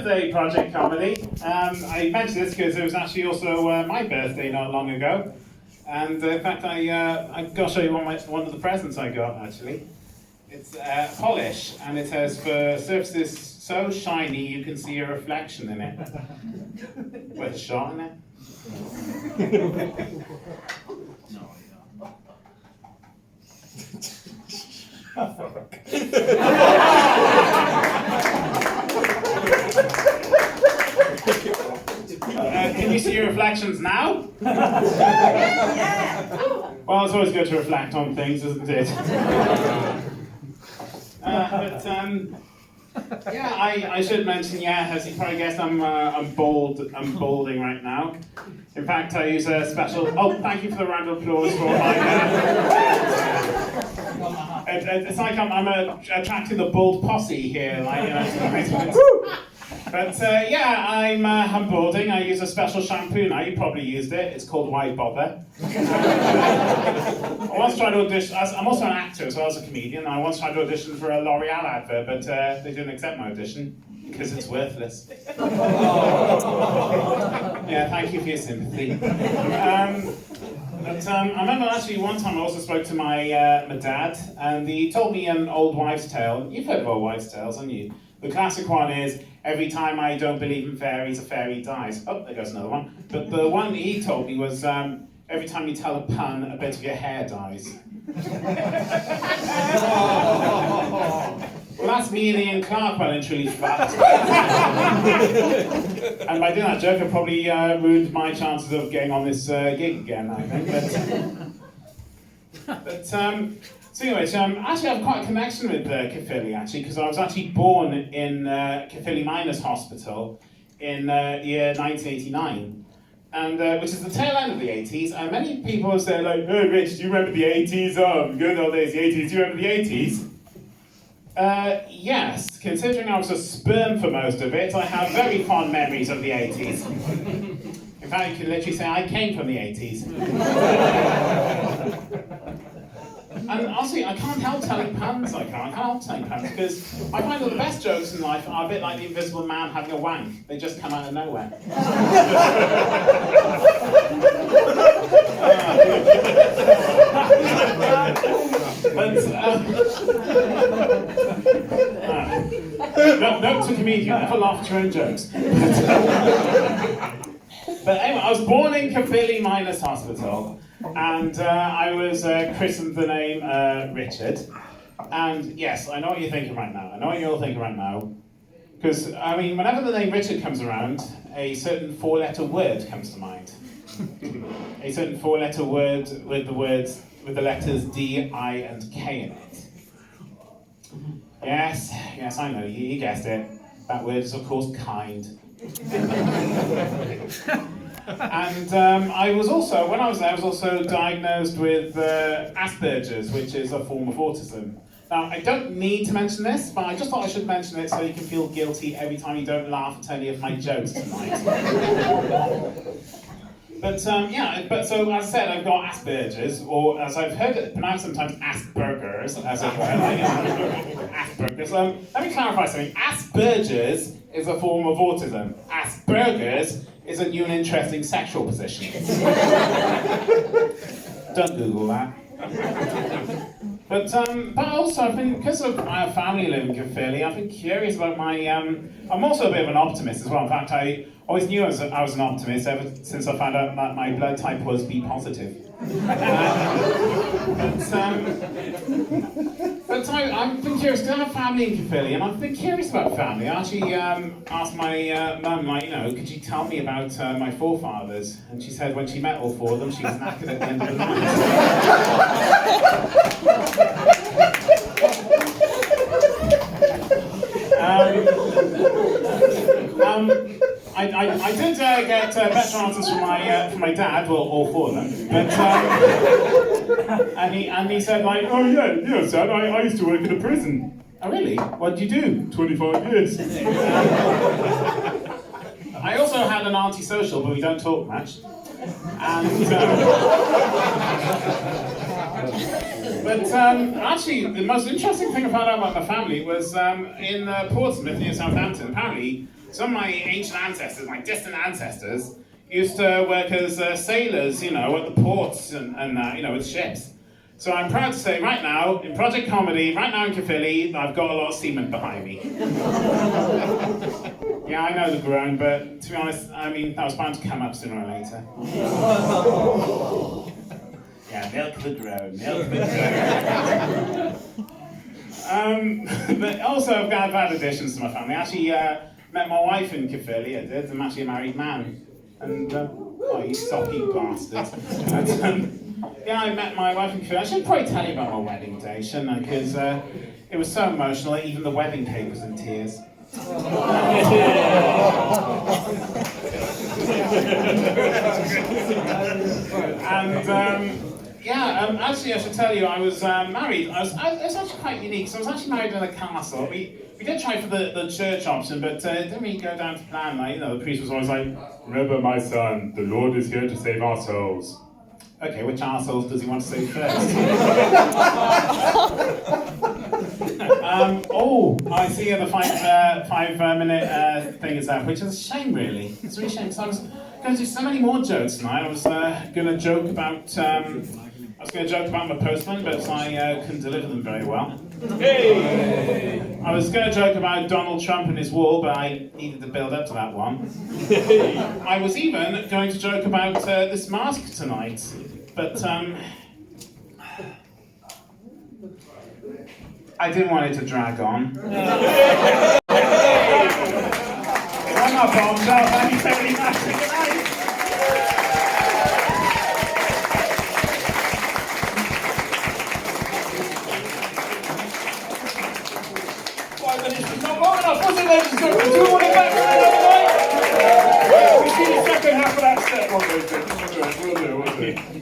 birthday project comedy. I mentioned this because it was actually also my birthday not long ago. And in fact, I've got to show you one of the presents I got, actually. It's polish, and it says, for surfaces so shiny you can see a reflection in it. With a shot in it. Can you see your reflections now? Well, it's always good to reflect on things, isn't it? Yeah, I should mention, as you probably guessed, I'm balding right now. In fact, I use a special. Oh, thank you for the round of applause for my. It's like I'm attracting the bald posse here, But I'm balding. I use a special shampoo now. You probably used it. It's called Why Bother. I once tried to audition. I'm also an actor as well as a comedian. I once tried to audition for a L'Oreal advert, but they didn't accept my audition because it's worthless. Yeah, thank you for your sympathy. I remember actually one time I also spoke to my dad, and he told me an old wives' tale. You've heard of old wives' tales, haven't you? The classic one is, every time I don't believe in fairies, a fairy dies. Oh, there goes another one. But the one he told me was, every time you tell a pun, a bit of your hair dies. Well, that's me and Ian Clark, well and truly fat. And by doing that joke, I probably ruined my chances of getting on this gig again, I think. So anyway, actually I have quite a connection with Caerphilly, actually, because I was actually born in Caerphilly Miners Hospital in the year 1989, and which is the tail end of the 80s, and many people say, like, "Oh, Rich, do you remember the 80s? Oh, good old days, the 80s. Do you remember the 80s? Yes, considering I was a sperm for most of it, I have very fond memories of the 80s. In fact, you can literally say I came from the 80s. And honestly, I can't help telling puns, I can't help telling puns, because I find that the best jokes in life are a bit like the Invisible Man having a wank. They just come out of nowhere. Note to comedian, never laugh at your own jokes. But anyway, I was born in Caerphilly Miners Hospital, and I was christened the name Richard. And yes, I know what you're thinking right now. I know what you're all thinking right now. Because, I mean, whenever the name Richard comes around, a certain four-letter word comes to mind. A certain four-letter word with the letters D, I, and K in it. Yes, I know, you guessed it. That word is, of course, kind. And I was also, when I was there, I was also diagnosed with Asperger's, which is a form of autism. Now, I don't need to mention this, but I just thought I should mention it so you can feel guilty every time you don't laugh at any of my jokes tonight. But so as I said, I've got Asperger's, or as I've heard it pronounced sometimes, Asperger's, as it were. Asperger's. Let me clarify something. Asperger's is a form of autism. Asperger's is a new and interesting sexual position. Don't Google that. But also, I've been, because of my family living in Caerphilly, I've been curious about my, I'm also a bit of an optimist as well. In fact, I always knew I was an optimist ever since I found out that my blood type was B positive. But I've been curious, because I have family in Caerphilly, and I've been curious about family. I actually asked my mum, could you tell me about my forefathers? And she said when she met all four of them, she was knackered at the end of the night. I did get better answers from my dad, well, all four of them, but and he said, like, oh yeah, son, I used to work in a prison. Oh really? What did you do? 25 years. I also had an antisocial, but we don't talk much. And actually, the most interesting thing I found out about my family was in Portsmouth near Southampton. Apparently, some of my ancient ancestors, my distant ancestors, used to work as sailors, at the ports and with ships. So I'm proud to say right now, in Project Comedy, right now in Caerphilly, I've got a lot of seamen behind me. Yeah, I know the groan, but to be honest, that was bound to come up sooner or later. Yeah, milk the groan, milk the groan. But also, I've had additions to my family. I actually met my wife in Caerphilly, I did. I'm actually a married man. And, you soppy bastard. Yeah, I met my wife in Caerphilly. I should probably tell you about my wedding day, shouldn't I? Because it was so emotional that even the wedding cake was in tears. And actually, I should tell you, I was married. It's actually quite unique. So I was actually married in a castle. We did try for the church option, but it didn't really go down to plan. The priest was always like, "Remember, my son, the Lord is here to save our souls." Okay, which arseholes does he want to save first? I see the 5 minute thing is up, which is a shame, really. It's a really shame, because I was going to do so many more jokes tonight. I was going to joke about my postman, but I couldn't deliver them very well. Hey! I was going to joke about Donald Trump and his wall, but I needed to build up to that one. I was even going to joke about this mask tonight, but I didn't want it to drag on. One more bombshell, thank you very much. Not long enough, was it, ladies and gentlemen? Do you want it back for another night? Yeah, we see the second half of that set. We'll do.